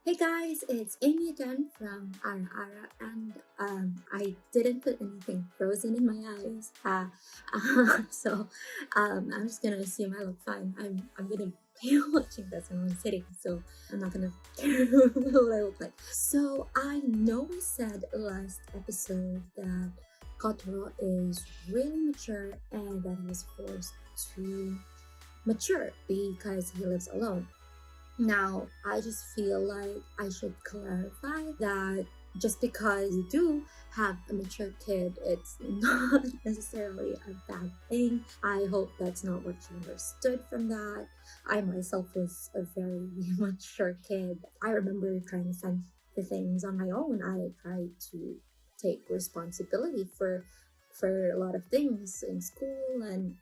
Hey guys, it's Amy again from Ara Ara, and I didn't put anything frozen in my eyes. I'm just gonna assume I look fine. I'm gonna be watching this in one sitting, so I'm not gonna care what I look like. So I know we said last episode that Kotaro is really mature and that he was forced to mature because he lives alone. Now, I just feel like I should clarify that just because you do have a mature kid, it's not necessarily a bad thing. I hope that's not what you understood from that. I myself was a very mature kid. I remember trying to fend for things on my own. I tried to take responsibility for a lot of things in school, and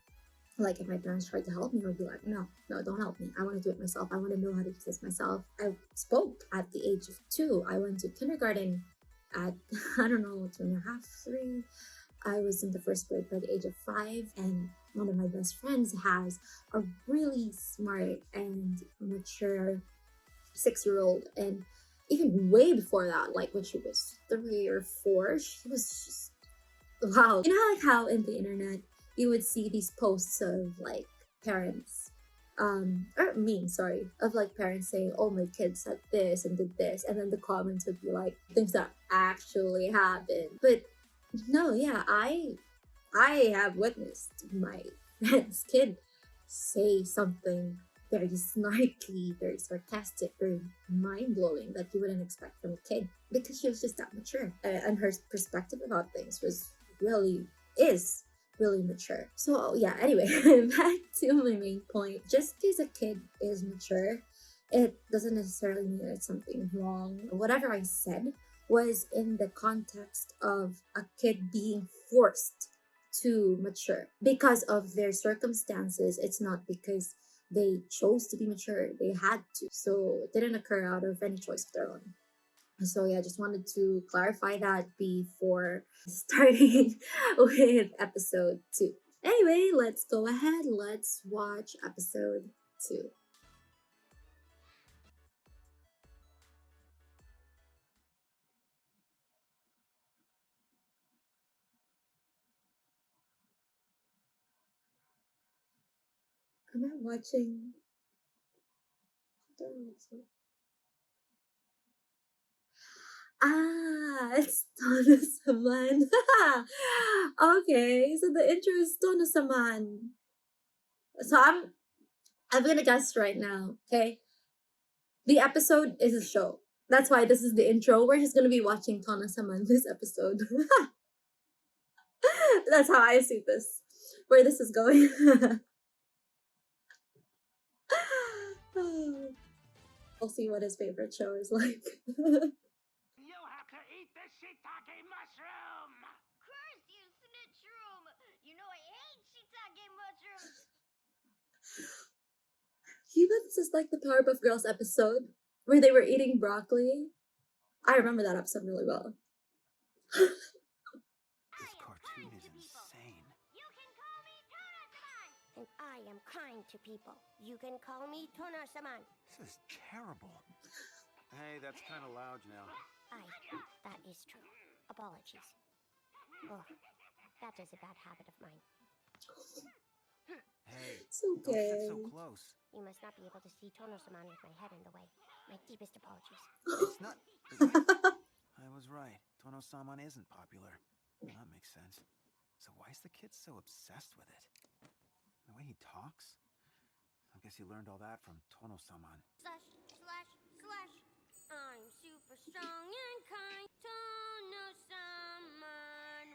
like if my parents tried to help me, I would be like, no, don't help me. I want to do it myself. I want to know how to do this myself. I spoke at the age of 2. I went to kindergarten at, I don't know, 2.5, 3. I was in the first grade by the age of 5, and one of my best friends has a really smart and mature 6-year-old. And even way before that, like when she was 3 or 4, she was just, wow. You know, like how in the internet, you would see these posts of like parents or memes, sorry, of like parents saying, oh, my kid said this and did this, and then the comments would be like things that actually happened. But no, yeah, I have witnessed my friend's kid say something very snarky, very sarcastic, very mind-blowing that you wouldn't expect from a kid because she was just that mature, and her perspective about things was is really mature. So yeah, anyway, back to my main point. Just because a kid is mature, it doesn't necessarily mean it's something wrong. Whatever I said was in the context of a kid being forced to mature because of their circumstances. It's not because they chose to be mature, they had to. So it didn't occur out of any choice of their own. So yeah, just wanted to clarify that before starting with episode 2. Anyway, let's go ahead. Let's watch episode 2. Am I watching? It's Tono Saman. Okay, so the intro is Tono Saman. So I'm gonna guess right now, okay? The episode is a show. That's why this is the intro. We're just gonna be watching Tono Saman this episode. That's how I see this. Where this is going. We'll see what his favorite show is like. You have to eat the shiitake mushroom! Curse you, snitch room! You know I hate shiitake mushrooms! You know, this is like the Powerpuff Girls episode where they were eating broccoli. I remember that episode really well. This cartoon is insane. You can call me Tona-saman! And I am kind to people. You can call me Tona-saman. This is terrible. Hey, that's kind of loud now. That is true. Apologies. Ugh, that is a bad habit of mine. Hey, It's don't okay. sit so close. You must not be able to see Tono-saman with my head in the way. My deepest apologies. It's not... I was right. Tono-saman isn't popular. Well, that makes sense. So why is the kid so obsessed with it? The way he talks? I guess he learned all that from Tono-saman. Slash. I'm super strong and kind. Tono-saman.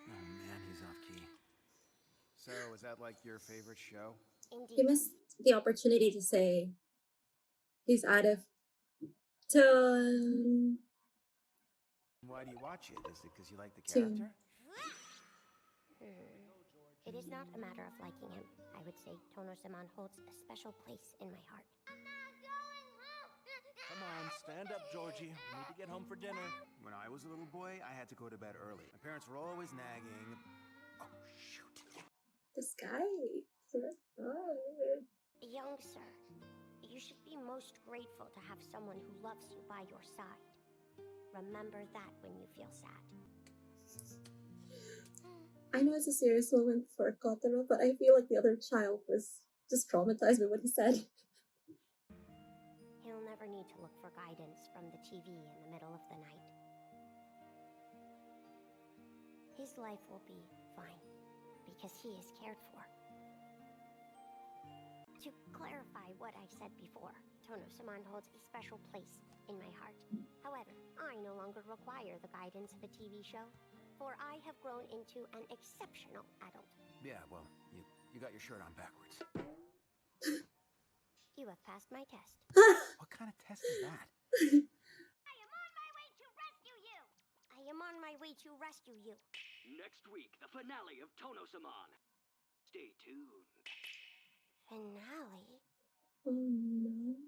Oh man, he's off key. So, is that like your favorite show? He Indeed. missed the opportunity to say he's out of tune. Why do you watch it? Is it because you like the Tune. character? It is not a matter of liking him. I would say Tono-saman holds a special place in my heart. I'm not going home! Come on, stand up, Georgie. We need to get home for dinner. When I was a little boy, I had to go to bed early. My parents were always nagging. Oh, shoot. This guy. Oh. Young sir, You should be most grateful to have someone who loves you by your side. Remember that when you feel sad. I know it's a serious moment for Kotaro, but I feel like the other child was just traumatized by what he said. He'll never need to look for guidance from the TV in the middle of the night. His life will be fine, because he is cared for. To clarify what I said before, Tono-sama holds a special place in my heart. However, I no longer require the guidance of a TV show, for I have grown into an exceptional adult. Yeah, well, you got your shirt on backwards. You have passed my test. What kind of test is that? I am on my way to rescue you! I am on my way to rescue you. Next week, the finale of Tono-sama. Stay tuned. Finale? Oh no.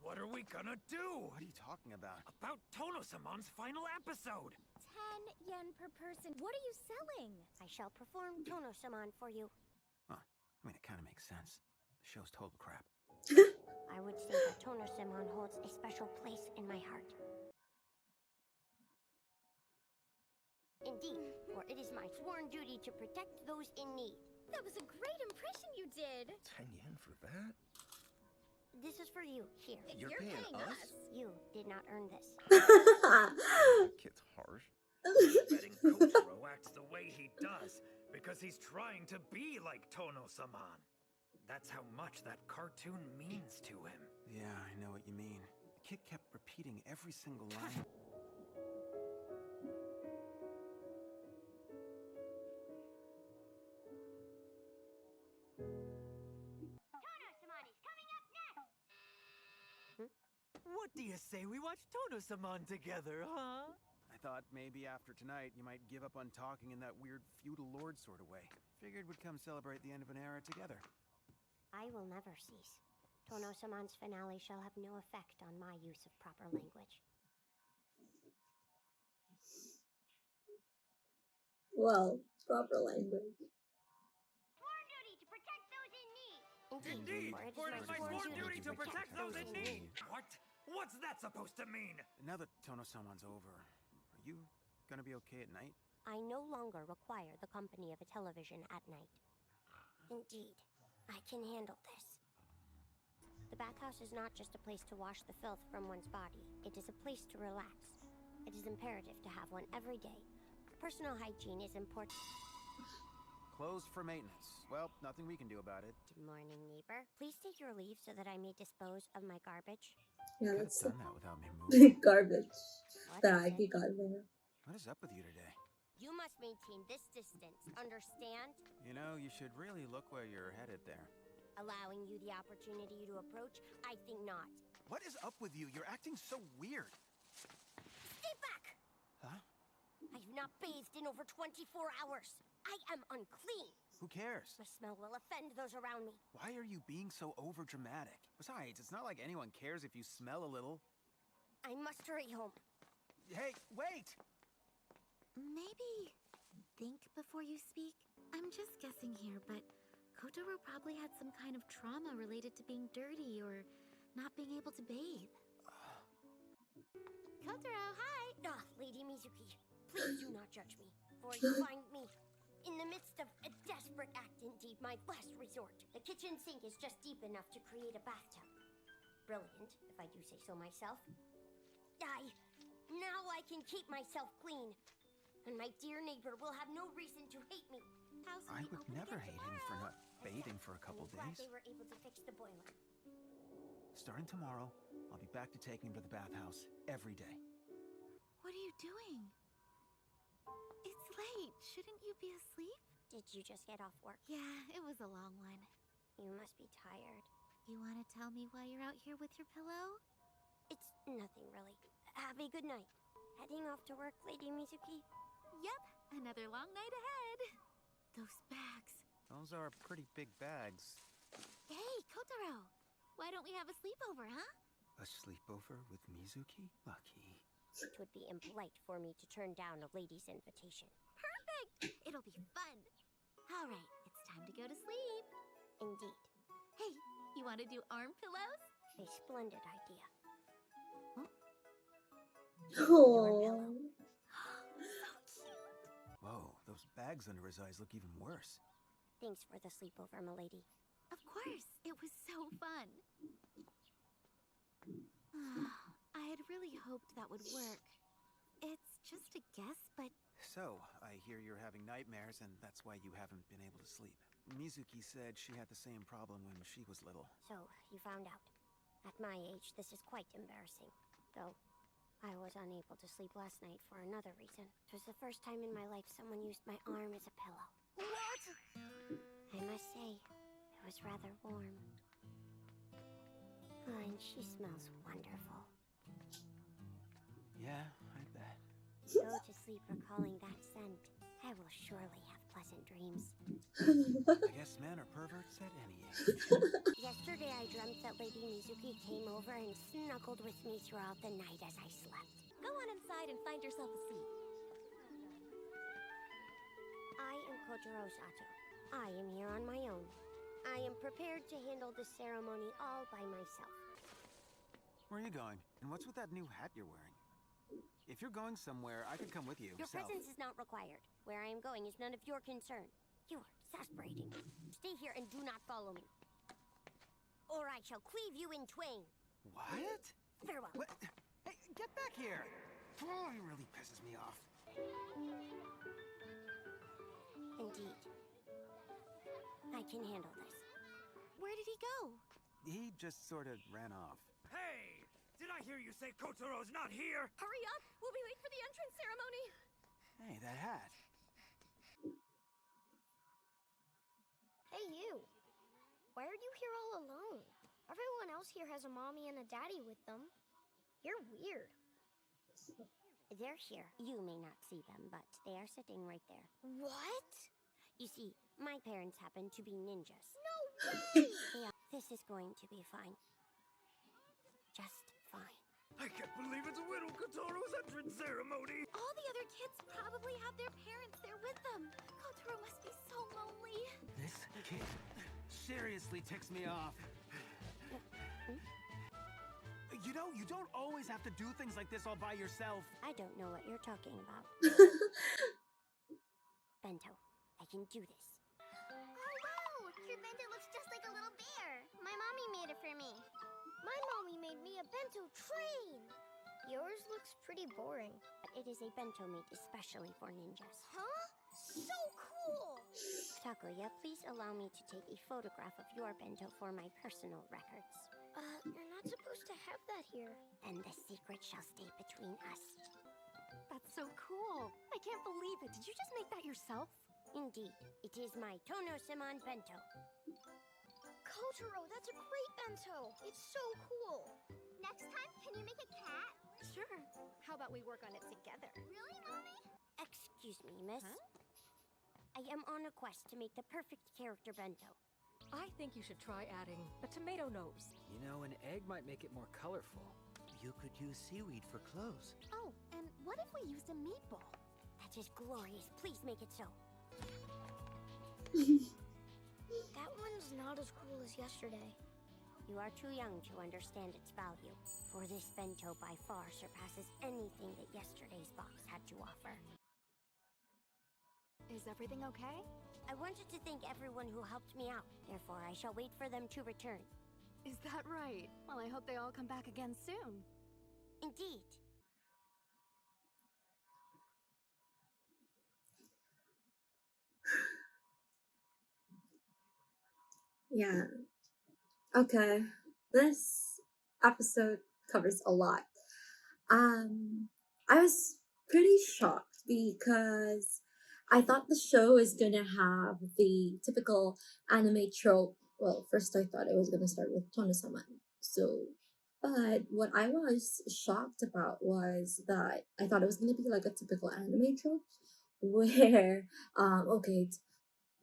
What are we gonna do? What are you talking about? About Tono-sama's final episode! 10 yen per person. What are you selling? I shall perform Tono-sama for you. Huh. I mean, it kind of makes sense. The show's total crap. I would say that Tono-sama holds a special place in my heart. Indeed, for it is my sworn duty to protect those in need. That was a great impression you did. 10 yen for that? This is for you, here. You're paying us? You did not earn this. Kid's harsh. Betting Kotaro acts the way he does because he's trying to be like Tono-sama. That's how much that cartoon means to him. Yeah, I know what you mean. The kid kept repeating every single line. Tono-sama is coming up next! What do you say we watch Tono-sama together, huh? I thought maybe after tonight you might give up on talking in that weird feudal lord sort of way. Figured we'd come celebrate the end of an era together. I will never cease. Tono-sama's finale shall have no effect on my use of proper language. Well, proper language. Sworn duty to protect those in need. Indeed, for it is my sworn duty to protect those in need. What? What's that supposed to mean? Now that Tono-sama's over, are you gonna be okay at night? I no longer require the company of a television at night. Indeed, I can handle this. The bathhouse is not just a place to wash the filth from one's body. It is a place to relax. It is imperative to have one every day. Personal hygiene is important. Closed for maintenance. Well, nothing we can do about it. Good morning, neighbor. Please take your leave so that I may dispose of my garbage. Yeah, Could have that's done that without me moving. garbage What that is he it? got there. What is up with you today? You must maintain this distance, understand? You know, you should really look where you're headed there. Allowing you the opportunity to approach? I think not. What is up with you? You're acting so weird. Stay back! Huh? I have not bathed in over 24 hours. I am unclean. Who cares? My smell will offend those around me. Why are you being so overdramatic? Besides, it's not like anyone cares if you smell a little. I must hurry home. Hey, wait! Maybe think before you speak. I'm just guessing here, but Kotaro probably had some kind of trauma related to being dirty or not being able to bathe. Kotaro, hi! Ah, Lady Mizuki, please do not judge me, for you find me in the midst of a desperate act, indeed, my last resort. The kitchen sink is just deep enough to create a bathtub. Brilliant, if I do say so myself. Now I can keep myself clean. And my dear neighbor will have no reason to hate me. House will I be would open never again hate him for tomorrow. not bathing for a couple I'm glad days. they were able to fix the boiler. Starting tomorrow, I'll be back to taking him to the bathhouse every day. What are you doing? It's late. Shouldn't you be asleep? Did you just get off work? Yeah, it was a long one. You must be tired. You want to tell me why you're out here with your pillow? It's nothing really. Have a good night. Heading off to work, Lady Mizuki? Yep, another long night ahead. Those bags. Those are pretty big bags. Hey, Kotaro! Why don't we have a sleepover, huh? A sleepover with Mizuki? Lucky. It would be impolite for me to turn down a lady's invitation. Perfect! It'll be fun. All right, it's time to go to sleep. Indeed. Hey, You want to do arm pillows? A splendid idea. Oh. So cute. Whoa, those bags under his eyes look even worse. Thanks for the sleepover, milady. Of course, it was so fun. I had really hoped that would work. It's just a guess, but So, I hear you're having nightmares, and that's why you haven't been able to sleep. Mizuki said she had the same problem when she was little. So, you found out. At my age, this is quite embarrassing. Though, I was unable to sleep last night for another reason. It was the first time in my life someone used my arm as a pillow. what? I must say, it was rather warm. Oh, and she smells wonderful. Yeah, I bet. Go to sleep recalling that scent. I will surely have pleasant dreams. I guess men are perverts at any age. Yesterday I dreamt that Lady Mizuki came over and snuggled with me throughout the night as I slept. Go on inside and find yourself a seat. I am Kotaro Sato. I am here on my own. I am prepared to handle this ceremony all by myself. Where are you going? And what's with that new hat you're wearing? If you're going somewhere, I could come with you. Your myself. presence is not required. Where I am going is none of your concern. You are exasperating. Stay here and do not follow me. Or I shall cleave you in twain. What? Farewell. What? Hey, get back here! Oh, he really pisses me off. Indeed. I can handle this. Where did he go? He just sort of ran off. Hey! Did I hear you say Kotaro's not here? Hurry up! We'll be late for the entrance ceremony! Hey, that hat. Hey, you. Why are you here all alone? Everyone else here has a mommy and a daddy with them. You're weird. They're here. You may not see them, but they are sitting right there. What? You see, my parents happen to be ninjas. No way! This is going to be fine. Just fine. I can't believe it's Widow Kotaro's entrance ceremony! All the other kids probably have their parents there with them. Kotaro must be so lonely. This kid seriously ticks me off. You know, you don't always have to do things like this all by yourself. I don't know what you're talking about. Bento, I can do this. Oh, wow! Your bento looks just like a little bear. My mommy made it for me. My mommy made me a bento train. Yours looks pretty boring. It is a bento made especially for ninjas. Huh? So cool! Takuya, please allow me to take a photograph of your bento for my personal records. You're not supposed to have that here. And the secret shall stay between us. That's so cool. I can't believe it. Did you just make that yourself? Indeed, it is my Tono-Simon bento. Kotaro, that's a great bento. It's so cool. Next time, can you make a cat? Sure. How about we work on it together? Really, Mommy? Excuse me, miss. Huh? I am on a quest to make the perfect character bento. I think you should try adding a tomato nose. You know, an egg might make it more colorful. You could use seaweed for clothes. Oh, and what if we used a meatball? That is glorious. Please make it so. That one's not as cool as yesterday. You are too young to understand its value, for this bento by far surpasses anything that yesterday's box had to offer. Is everything okay? I wanted to thank everyone who helped me out, therefore I shall wait for them to return. Is that right? Well, I hope they all come back again soon. Indeed. Yeah. Okay. This episode covers a lot. I was pretty shocked because I thought the show is gonna have the typical anime trope. Well, first I thought it was gonna start with Tono-sama. But what I was shocked about was that I thought it was gonna be like a typical anime trope where, okay,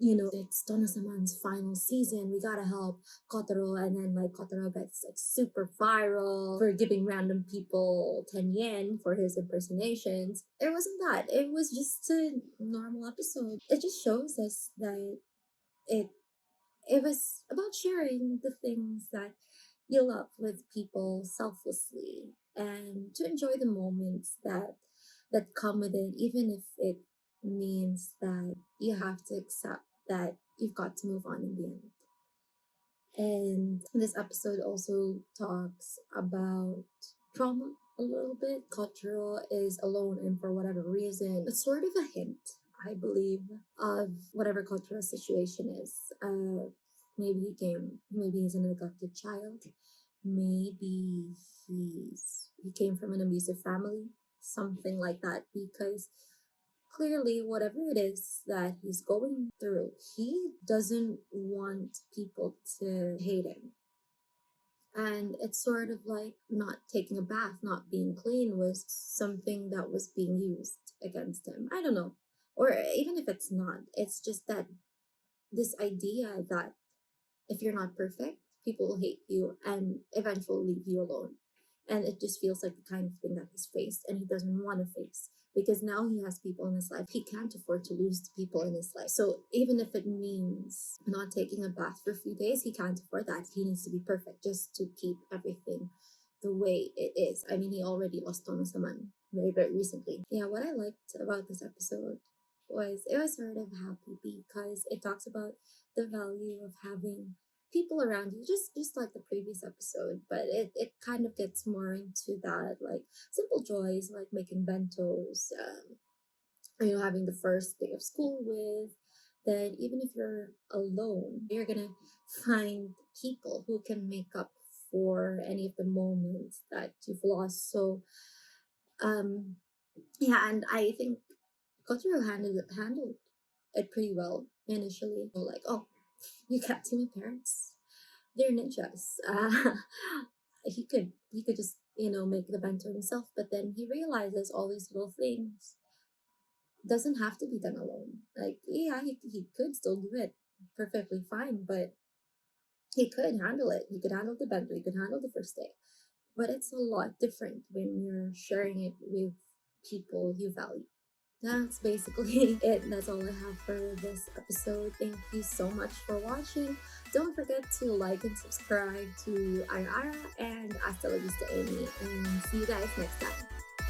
it's Tono-sama's final season. We gotta help Kotaro, and then Kotaro gets super viral for giving random people 10 yen for his impersonations. It wasn't that. It was just a normal episode. It just shows us that it was about sharing the things that you love with people selflessly and to enjoy the moments that come with it, even if it means that you have to accept that you've got to move on in the end. And this episode also talks about trauma a little bit. Kotaro is alone, and for whatever reason, it's sort of a hint, I believe, of whatever Kotaro's situation is. Maybe he's a neglected child. Maybe he came from an abusive family, something like that, because clearly, whatever it is that he's going through, he doesn't want people to hate him. And it's sort of like not taking a bath, not being clean was something that was being used against him. I don't know. Or even if it's not, it's just that this idea that if you're not perfect, people will hate you and eventually leave you alone. And it just feels like the kind of thing that he's faced and he doesn't want to face, because now he has people in his life. He can't afford to lose the people in his life. So even if it means not taking a bath for a few days, he can't afford that. He needs to be perfect just to keep everything the way it is. I mean, he already lost Tono-saman very, very recently. Yeah, what I liked about this episode was it was sort of happy because it talks about the value of having people around you, just like the previous episode, but it kind of gets more into that, like simple joys like making bentos, having the first day of school with, that even if you're alone, you're gonna find people who can make up for any of the moments that you've lost. So yeah, and I think Kotaro handled it pretty well initially. Like, oh, you can't see my parents, they're ninjas. He could just make the bento himself, but then he realizes all these little things doesn't have to be done alone. Like, yeah, he could still do it perfectly fine, but he could handle it. He could handle the bento. He could handle the first day, but it's a lot different when you're sharing it with people you value. That's basically it. That's all I have for this episode. Thank you so much for watching. Don't forget to like and subscribe to Ara Ara and hasta la vista Amy. And see you guys next time.